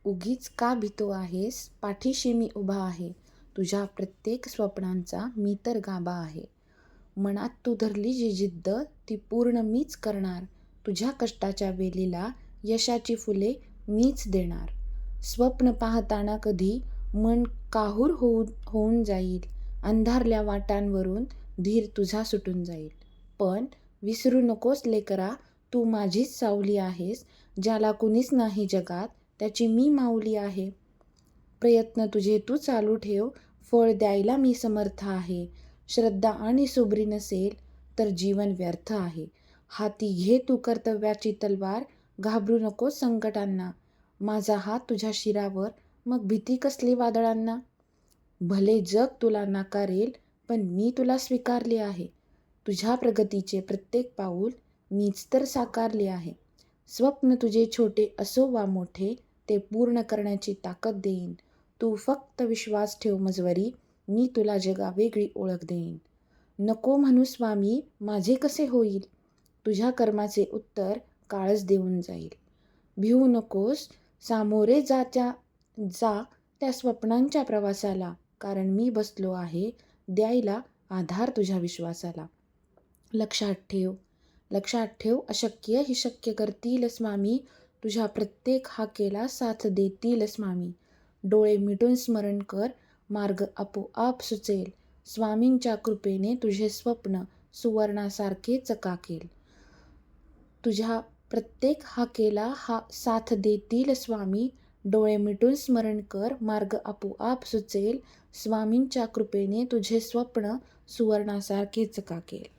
उगीच का भीतो आहेस, पाठीशी मी उभा आहे. तुझ्या प्रत्येक स्वप्नांचा मी तर गाभा आहे. मनात तू धरली जी जिद्द, ती पूर्ण मीच करणार. तुझ्या कष्टाच्या वेलीला यशाची फुले मीच देणार. स्वप्न पाहताना कधी मन काहूर होऊन जाईल. अंधारल्या वाटांवरून धीर तुझा सुटून जाईल. पण विसरू नकोस लेकरा, तू माझीच सावली आहेस. ज्याला कुणीच नाही जगात, त्याची मी माऊली आहे. प्रयत्न तुझे तू चालू ठेव, फळ द्यायला मी समर्थ आहे. श्रद्धा आणि सुबरी नसेल तर जीवन व्यर्थ आहे. हाती घे तू कर्तव्याची तलवार, घाबरू नको संकटांना. माझा हात तुझ्या शिरावर, मग भीती कसली वादळांना. भले जग तुला नाकारेल, पण मी तुला स्वीकारले आहे. तुझ्या प्रगतीचे प्रत्येक पाऊल मीच तर साकारले आहे. स्वप्न तुझे छोटे असो वा मोठे, ते पूर्ण करण्याची ताकद देईन. तू फक्त विश्वास ठेव मजवरी, मी तुला जगावेगळी ओळख देईन. नको म्हणू स्वामी माझे कसे होईल, तुझ्या कर्माचे उत्तर काळच देऊन जाईल. भिवू नकोस, सामोरे जा त्या स्वप्नांच्या प्रवासाला, कारण मी बसलो आहे द्यायला आधार तुझ्या विश्वासाला. लक्षात ठेव अशक्य ही शक्य करतील स्वामी. तुझ्या प्रत्येक हाकेला साथ देतील स्वामी. डोळे मिटून स्मरण कर, मार्ग आपोआप सुचेल. स्वामींच्या कृपेने तुझे स्वप्न सुवर्णासारखे चकाकेल. तुझ्या प्रत्येक हाकेला साथ देतील स्वामी. डोळे मिटून स्मरण कर, मार्ग आपोआप सुचेल. स्वामींच्या कृपेने तुझे स्वप्न सुवर्णासारखे चकाकेल.